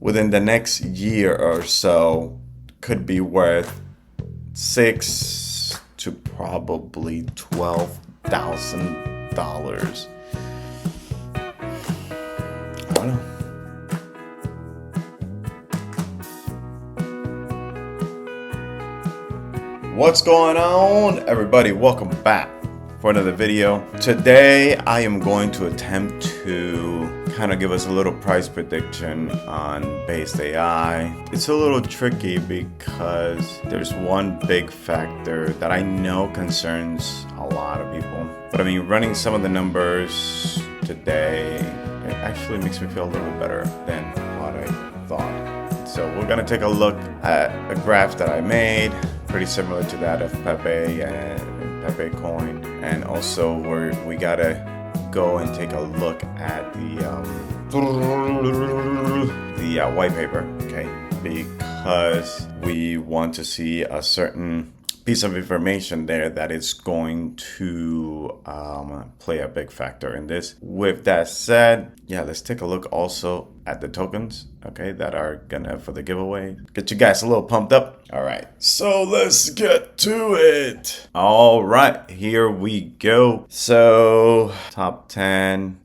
within the next year or so could be worth $6,000 to probably $12,000. I don't know. What's going on, everybody? Welcome back for another video. Today I am going to attempt to kind of give us a little price prediction on Basedai. It's a little tricky because there's one big factor that I know concerns a lot of people. But I mean, running some of the numbers today, it actually makes me feel a little bit better than what I thought. So we're gonna take a look at a graph that I made, pretty similar to that of Pepe and Pepe coin, and also we gotta go and take a look at the white paper, okay? Because we want to see a certain piece of information there that is going to play a big factor in this. With that said, yeah, let's take a look also at the tokens, okay, that are gonna for the giveaway. Get you guys a little pumped up. All right, so let's get to it. All right, here we go. So top 10,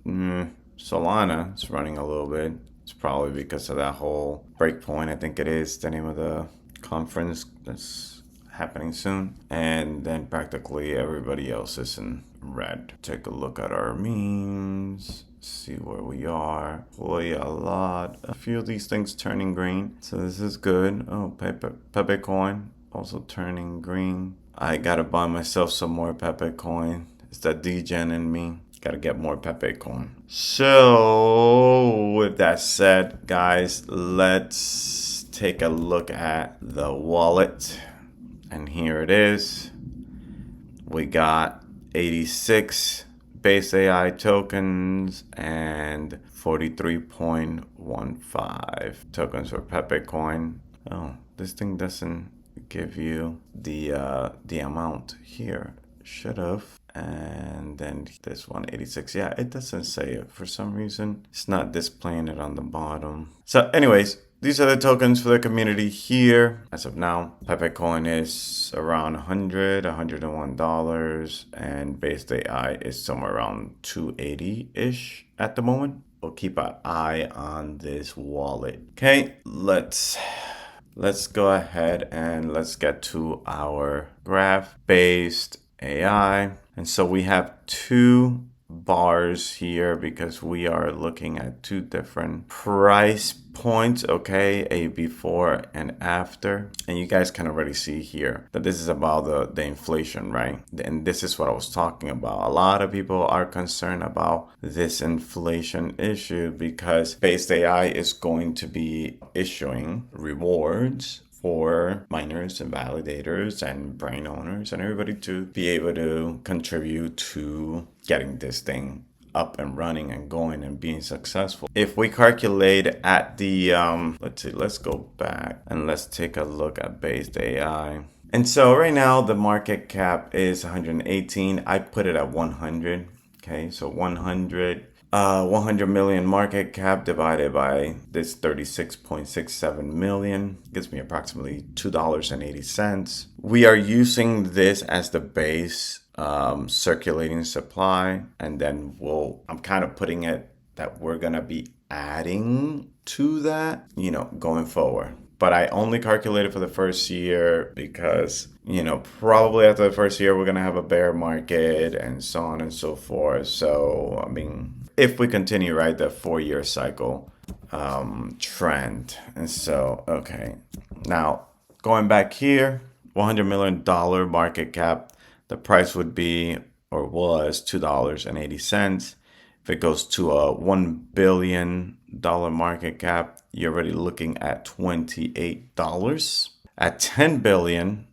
Solana is running a little bit. It's probably because of that whole breakpoint. I think it is the name of the conference that's happening soon, and then practically everybody else is in red. Take a look at our memes, see where we are. Boy, a few of these things turning green, so this is good. Oh, Pepe coin also turning green. I gotta buy myself some more Pepe coin. It's that degen in me. Gotta get more Pepe coin. So with that said, guys, let's take a look at the wallet. And here it is. We got 86 Basedai tokens and 43.15 tokens for Pepe coin. Oh, this thing doesn't give you the amount here. Should have. And then this one, 86. Yeah, it doesn't say it for some reason. It's not displaying it on the bottom. So anyways, these are the tokens for the community here. As of now, Pepe coin is around $101, and Basedai is somewhere around 280-ish at the moment. We'll keep an eye on this wallet. Okay, let's go ahead and let's get to our graph-based AI. And so we have two bars here because we are looking at two different price points, okay, a before and after, and you guys can already see here that this is about the inflation, right? And this is what I was talking about. A lot of people are concerned about this inflation issue because Basedai is going to be issuing rewards for miners and validators and brain owners and everybody to be able to contribute to getting this thing up and running and going and being successful. If we calculate at the let's go back and let's take a look at Basedai. And so right now the market cap is 118. I put it at 100. Okay, so 100 million market cap divided by this 36.67 million gives me approximately $2.80. We are using this as the base circulating supply, and then I'm kind of putting it that we're gonna be adding to that, going forward. But I only calculated for the first year because, probably after the first year, we're going to have a bear market and so on and so forth. So, I mean, if we continue, right, the 4-year cycle trend. And so, okay. Now, going back here, $100 million market cap, the price would be, or was, $2.80. If it goes to a $1 billion market cap, you're already looking at $28. At 10 billion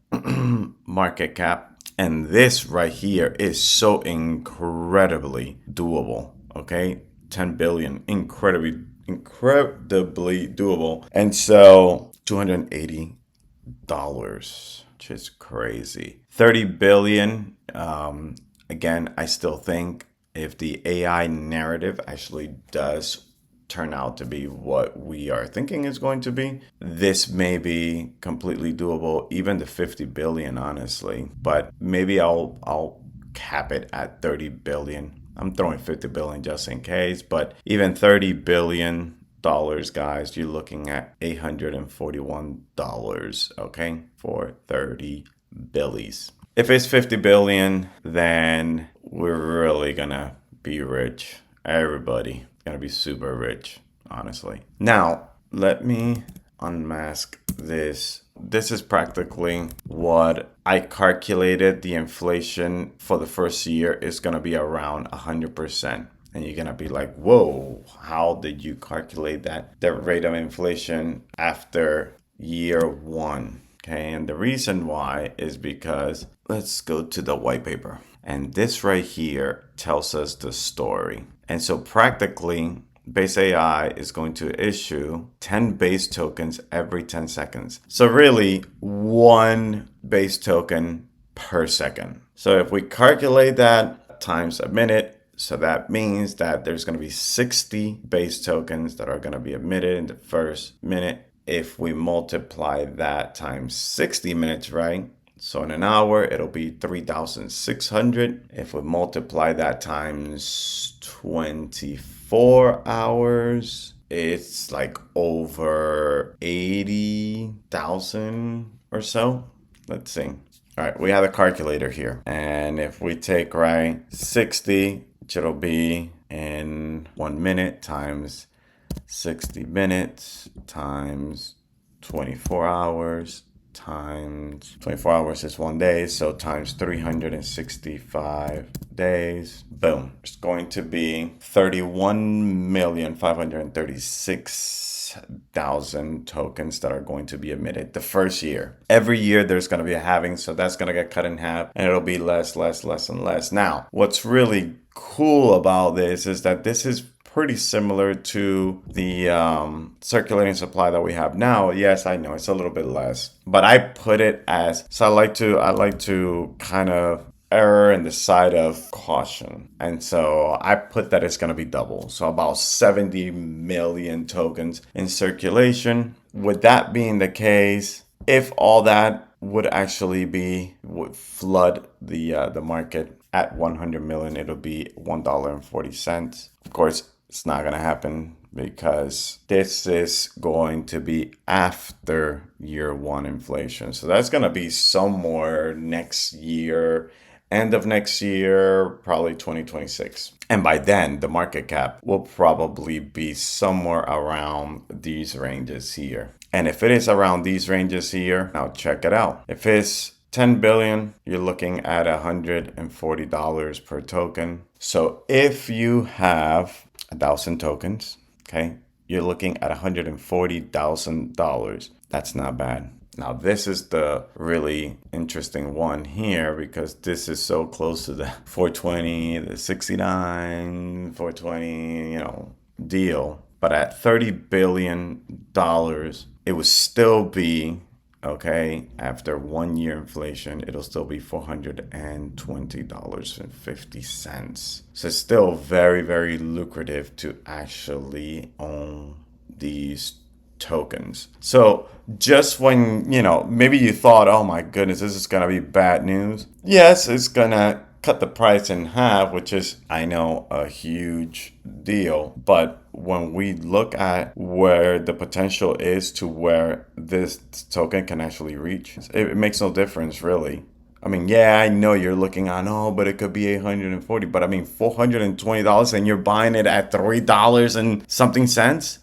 market cap, and this right here is so incredibly doable, okay? 10 billion, incredibly doable. And so $280, which is crazy. 30 billion, again, I still think if the AI narrative actually does turn out to be what we are thinking is going to be, this may be completely doable, even the 50 billion, honestly. But maybe I'll cap it at 30 billion. I'm throwing 50 billion just in case, but even 30 billion dollars, guys, you're looking at $841, okay, for 30 billies. If it's 50 billion, then we're really gonna be rich. Everybody gonna be super rich, honestly. Now, let me unmask this. This is practically what I calculated. The inflation for the first year is gonna be around 100%. And you're gonna be like, whoa, how did you calculate that? The rate of inflation after year one. Okay, and the reason why is because let's go to the white paper. And this right here tells us the story. And so practically, Basedai is going to issue 10 base tokens every 10 seconds. So really, one base token per second. So if we calculate that times a minute, so that means that there's going to be 60 base tokens that are going to be emitted in the first minute. If we multiply that times 60 minutes, right? So in an hour, it'll be 3,600. If we multiply that times 24 hours, it's like over 80,000 or so. Let's see. All right, we have a calculator here. And if we take, right, 60, which it'll be in 1 minute times 60 minutes times 24 hours times 24 hours is 1 day, so times 365 days, boom, it's going to be 31,536,000 tokens that are going to be emitted the first year. Every year there's going to be a halving, so that's going to get cut in half, and it'll be less and less. Now, what's really cool about this is that this is pretty similar to the circulating supply that we have now. Yes, I know it's a little bit less, but I put it as, so I like to kind of err in the side of caution. And so I put that it's going to be double. So about 70 million tokens in circulation. With that being the case, if all that would flood the market at 100 million, it'll be $1.40. Of course, it's not going to happen because this is going to be after year one inflation. So that's going to be somewhere next year, end of next year, probably 2026. And by then, the market cap will probably be somewhere around these ranges here. And if it is around these ranges here, now check it out. If it's 10 billion, you're looking at $140 per token. So if you have 1,000 tokens, okay, you're looking at $140,000. That's not bad. Now, this is the really interesting one here because this is so close to the 420, the 69, 420, deal. But at $30 billion, it would still be, okay, after 1 year inflation, it'll still be $420.50. So it's still very, very lucrative to actually own these tokens. So just when, maybe you thought, oh my goodness, this is going to be bad news. Yes, it's going to cut the price in half, which is, I know, a huge deal. But when we look at where the potential is to where this token can actually reach, it makes no difference, really. I mean, yeah, I know you're looking on, but it could be 840, but I mean, $420 and you're buying it at $3 and something cents.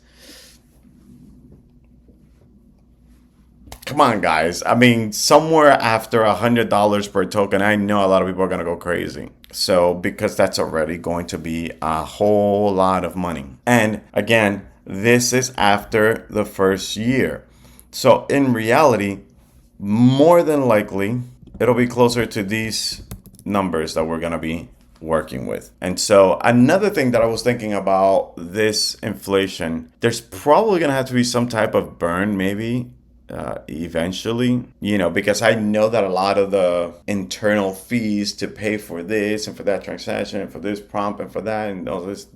Come on, guys. I mean, somewhere after $100 per token, I know a lot of people are going to go crazy. So, because that's already going to be a whole lot of money. And again, this is after the first year. So, in reality, more than likely, it'll be closer to these numbers that we're going to be working with. And so another thing that I was thinking about this inflation, there's probably going to have to be some type of burn, maybe eventually, because I know that a lot of the internal fees to pay for this and for that transaction and for this prompt and for that and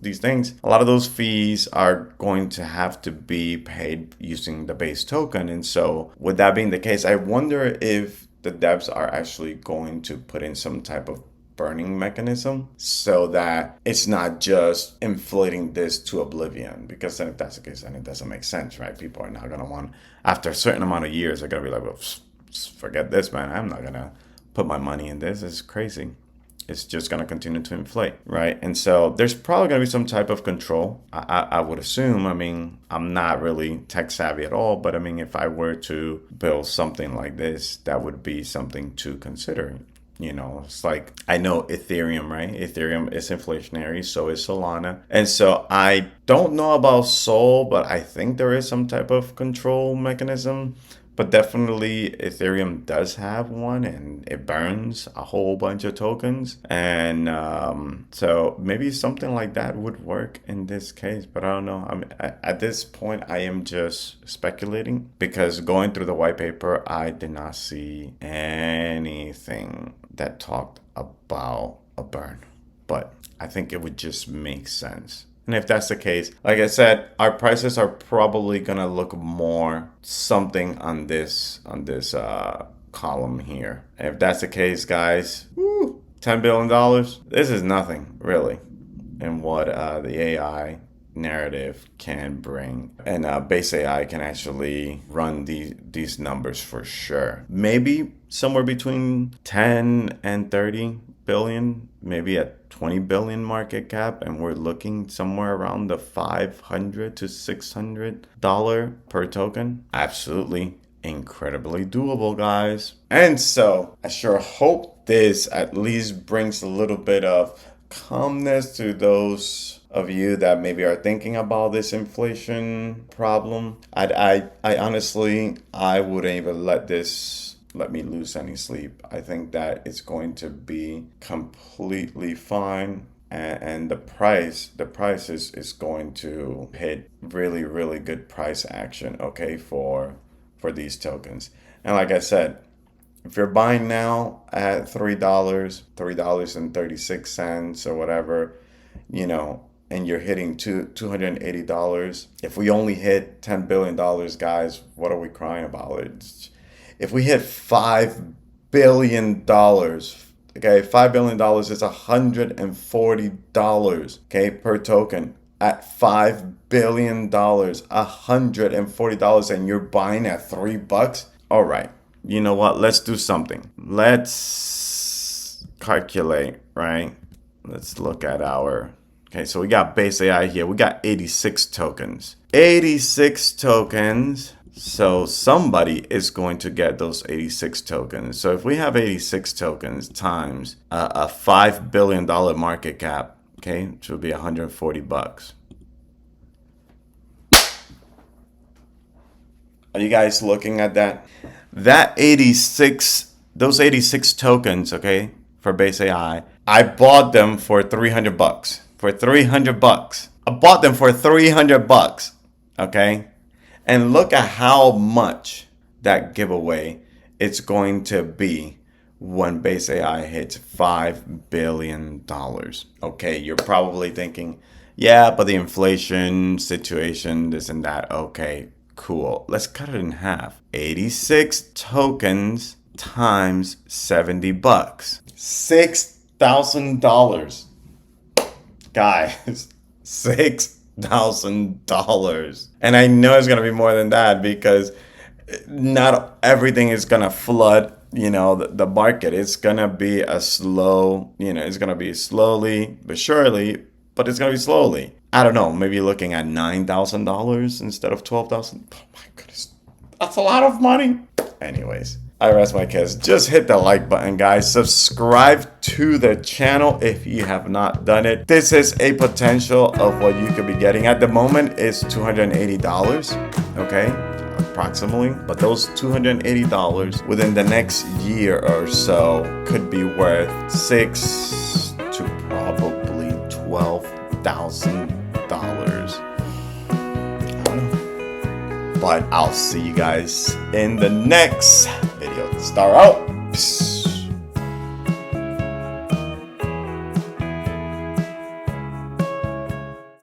these things, a lot of those fees are going to have to be paid using the base token. And so with that being the case, I wonder if the devs are actually going to put in some type of burning mechanism so that it's not just inflating this to oblivion, because then if that's the case, then it doesn't make sense, right? People are not going to want, after a certain amount of years, they're going to be like, well, forget this, man. I'm not going to put my money in this. It's crazy. It's just going to continue to inflate, right? And so there's probably going to be some type of control, I would assume. I mean, I'm not really tech savvy at all, but I mean, if I were to build something like this, that would be something to consider. It's like, I know Ethereum, right? Ethereum is inflationary, so is Solana. And so I don't know about Sol, but I think there is some type of control mechanism. But definitely Ethereum does have one, and it burns a whole bunch of tokens. And so maybe something like that would work in this case, but I don't know. I mean, at this point, I am just speculating, because going through the white paper, I did not see anything that talked about a burn. But I think it would just make sense. And if that's the case, like I said, our prices are probably gonna look more something on this column here. And if that's the case, guys, $10 billion. This is nothing really, in what the AI narrative can bring. And base AI can actually run these numbers for sure. Maybe somewhere between 10 and 30 billion, maybe at 20 billion market cap, and we're looking somewhere around the $500 to $600 per token. Absolutely incredibly doable, guys. And so I sure hope this at least brings a little bit of calmness to those of you that maybe are thinking about this inflation problem. I honestly, I wouldn't even let me lose any sleep. I think that it's going to be completely fine. And the price is going to hit really, really good price action, okay, for these tokens. And like I said, if you're buying now at $3.36 or whatever, and you're hitting $280, if we only hit $10 billion, guys, what are we crying about? If we hit $5 billion, okay, $5 billion is $140, okay, per token. At $5 billion, $140, and you're buying at $3. All right, you know what? Let's do something. Let's calculate, right? Let's look at okay, so we got base AI here. We got 86 tokens. 86 tokens. So somebody is going to get those 86 tokens. So if we have 86 tokens times a $5 billion market cap, okay, which would be $140. Are you guys looking at that? Those 86 tokens, okay, for base AI, I bought them for $300. For $300. I bought them for $300, okay? And look at how much that giveaway it's going to be when base AI hits $5 billion. Okay, you're probably thinking, yeah, but the inflation situation, this and that. Okay, cool. Let's cut it in half. 86 tokens times $70. $6,000. Guys, $6,000. And I know it's going to be more than that, because not everything is going to flood, the market. It's going to be a slow, it's going to be slowly but surely, but it's going to be slowly. I don't know, maybe looking at $9,000 instead of $12,000. Oh my goodness. That's a lot of money. Anyways, I rest my case. Just hit the like button, guys. Subscribe to the channel if you have not done it. This is a potential of what you could be getting. At the moment, it's $280, okay, approximately. But those $280 within the next year or so could be worth $6,000 to probably $12,000. I don't know. But I'll see you guys in the next video. Star out. Peace.